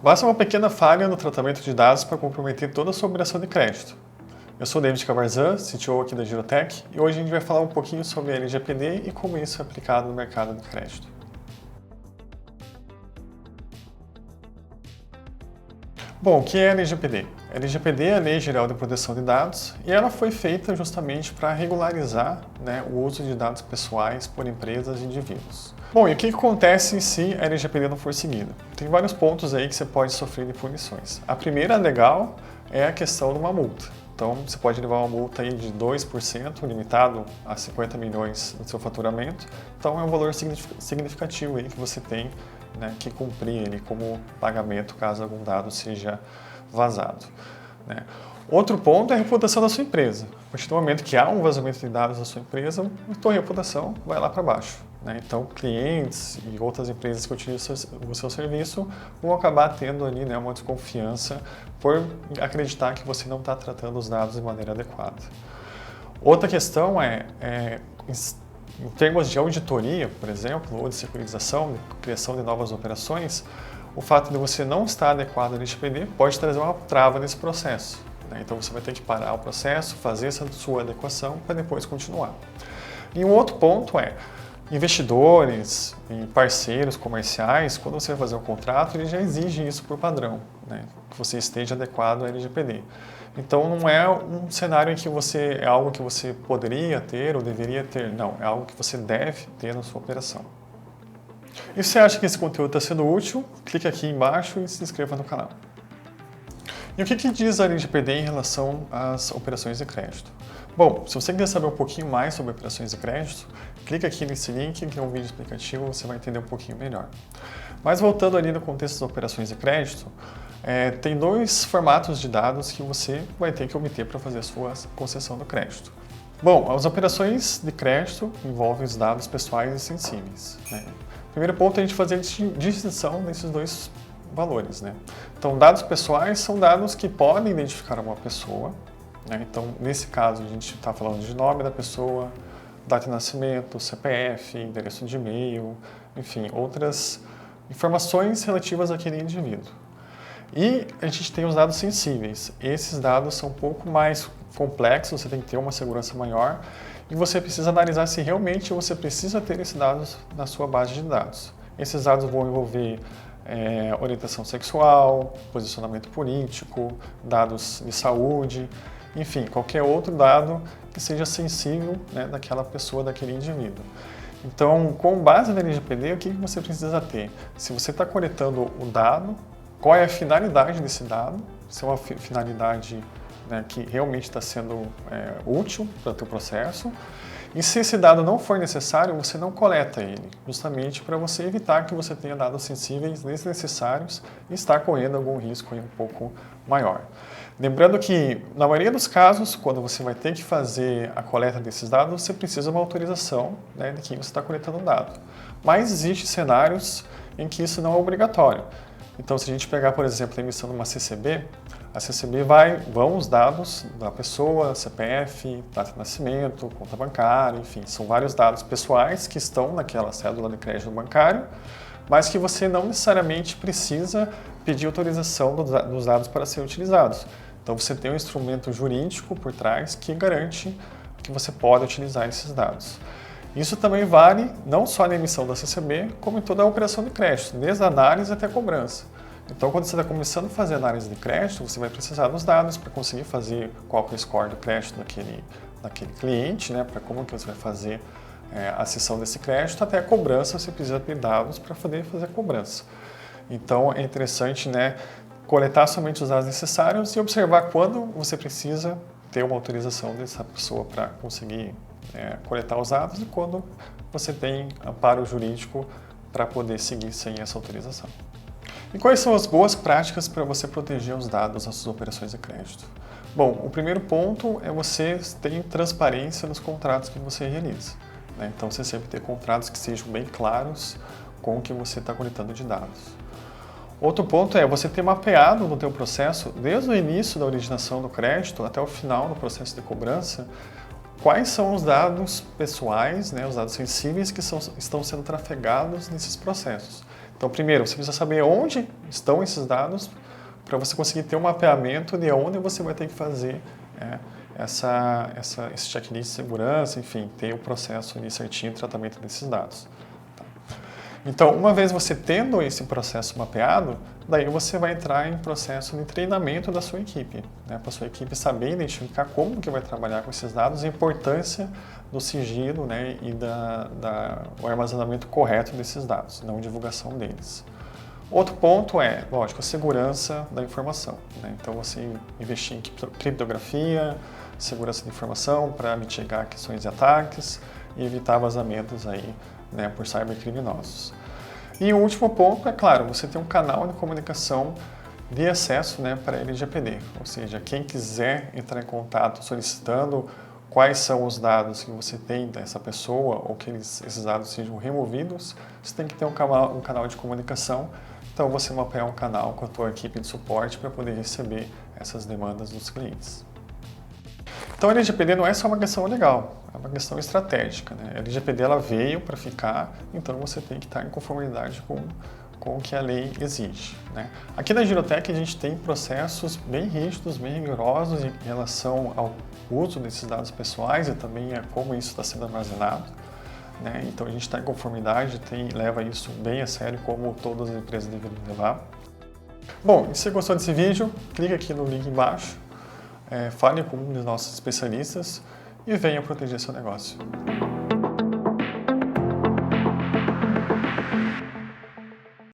Basta uma pequena falha no tratamento de dados para comprometer toda a sua operação de crédito. Eu sou David Cavarzan, CTO aqui da Girotech, e hoje a gente vai falar um pouquinho sobre a LGPD e como isso é aplicado no mercado de crédito. Bom, o que é a LGPD? A LGPD é a Lei Geral de Proteção de Dados e ela foi feita justamente para regularizar, o uso de dados pessoais por empresas e indivíduos. Bom, e o que acontece se a LGPD não for seguida? Tem vários pontos aí que você pode sofrer de punições. A primeira legal é a questão de uma multa. Então, você pode levar uma multa aí de 2%, limitado a 50 milhões no seu faturamento. Então, é um valor significativo aí que você tem que cumprir ele como pagamento caso algum dado seja vazado. Outro ponto é a reputação da sua empresa. A partir do momento que há um vazamento de dados da sua empresa, a tua reputação vai lá para baixo. Então, clientes e outras empresas que utilizam o seu serviço vão acabar tendo ali uma desconfiança por acreditar que você não está tratando os dados de maneira adequada. Outra questão em termos de auditoria, por exemplo, ou de securitização, de criação de novas operações, o fato de você não estar adequado ao LGPD pode trazer uma trava nesse processo. Então você vai ter que parar o processo, fazer essa sua adequação para depois continuar. E um outro ponto é, investidores e parceiros comerciais, quando você vai fazer um contrato, eles já exigem isso por padrão, que você esteja adequado ao LGPD. Então não é um cenário em que é algo que você poderia ter ou deveria ter, não, é algo que você deve ter na sua operação. E se você acha que esse conteúdo está sendo útil, clique aqui embaixo e se inscreva no canal. E o que diz a LGPD em relação às operações de crédito? Bom, se você quiser saber um pouquinho mais sobre operações de crédito, clique aqui nesse link, que é um vídeo explicativo, você vai entender um pouquinho melhor. Mas voltando ali no contexto das operações de crédito, tem dois formatos de dados que você vai ter que obter para fazer a sua concessão do crédito. Bom, as operações de crédito envolvem os dados pessoais e sensíveis. O primeiro ponto é a gente fazer a distinção desses dois valores. Então, dados pessoais são dados que podem identificar uma pessoa. Então, nesse caso, a gente está falando de nome da pessoa, data de nascimento, CPF, endereço de e-mail, enfim, outras informações relativas àquele indivíduo. E a gente tem os dados sensíveis. Esses dados são um pouco mais complexos, você tem que ter uma segurança maior e você precisa analisar se realmente você precisa ter esses dados na sua base de dados. Esses dados vão envolver orientação sexual, posicionamento político, dados de saúde, enfim, qualquer outro dado que seja sensível daquela pessoa, daquele indivíduo. Então, com base na LGPD, o que você precisa ter? Se você está coletando o dado, qual é a finalidade desse dado? Se é uma finalidade que realmente está sendo útil para o teu processo. E se esse dado não for necessário, você não coleta ele, justamente para você evitar que você tenha dados sensíveis desnecessários e estar correndo algum risco um pouco maior. Lembrando que, na maioria dos casos, quando você vai ter que fazer a coleta desses dados, você precisa de uma autorização de quem você está coletando o dado. Mas existem cenários em que isso não é obrigatório. Então, se a gente pegar, por exemplo, a emissão de uma CCB, a CCB vão os dados da pessoa, CPF, data de nascimento, conta bancária, enfim, são vários dados pessoais que estão naquela cédula de crédito bancário, mas que você não necessariamente precisa pedir autorização dos dados para serem utilizados. Então, você tem um instrumento jurídico por trás que garante que você pode utilizar esses dados. Isso também vale não só na emissão da CCB, como em toda a operação de crédito, desde a análise até a cobrança. Então, quando você está começando a fazer análise de crédito, você vai precisar dos dados para conseguir fazer qual que é o score do crédito daquele cliente, para como que você vai fazer a cessão desse crédito, até a cobrança você precisa ter dados para poder fazer a cobrança. Então, é interessante coletar somente os dados necessários e observar quando você precisa ter uma autorização dessa pessoa para conseguir coletar os dados e quando você tem amparo jurídico para poder seguir sem essa autorização. E quais são as boas práticas para você proteger os dados das suas operações de crédito? Bom, o primeiro ponto é você ter transparência nos contratos que você realiza. Então, você sempre ter contratos que sejam bem claros com o que você está coletando de dados. Outro ponto é você ter mapeado no teu processo, desde o início da originação do crédito até o final do processo de cobrança, quais são os dados pessoais, os dados sensíveis que estão sendo trafegados nesses processos. Então, primeiro, você precisa saber onde estão esses dados para você conseguir ter um mapeamento de onde você vai ter que fazer esse checklist de segurança, enfim, ter o processo ali certinho de tratamento desses dados. Tá? Então, uma vez você tendo esse processo mapeado, daí você vai entrar em processo de treinamento da sua equipe, né? Para a sua equipe saber identificar como que vai trabalhar com esses dados, a importância do sigilo, né, e o armazenamento correto desses dados, não divulgação deles. Outro ponto é, lógico, a segurança da informação, né? Então, você investir em criptografia, segurança de informação para mitigar questões de ataques e evitar vazamentos aí, né, por cybercriminosos. E o último ponto é, claro, você tem um canal de comunicação de acesso, né, para a LGPD, ou seja, quem quiser entrar em contato solicitando quais são os dados que você tem dessa pessoa ou que esses dados sejam removidos, você tem que ter um canal de comunicação. Então, você mapear um canal com a tua equipe de suporte para poder receber essas demandas dos clientes. Então, a LGPD não é só uma questão legal, é uma questão estratégica, né? A LGPD ela veio para ficar, então você tem que estar em conformidade com o que a lei exige, né? Aqui na Girotech a gente tem processos bem rígidos, bem rigorosos em relação ao uso desses dados pessoais e também a como isso está sendo armazenado, né? Então a gente está em conformidade, leva isso bem a sério, como todas as empresas deveriam levar. Bom, se você gostou desse vídeo, clica aqui no link embaixo, fale com um dos nossos especialistas e venha proteger seu negócio.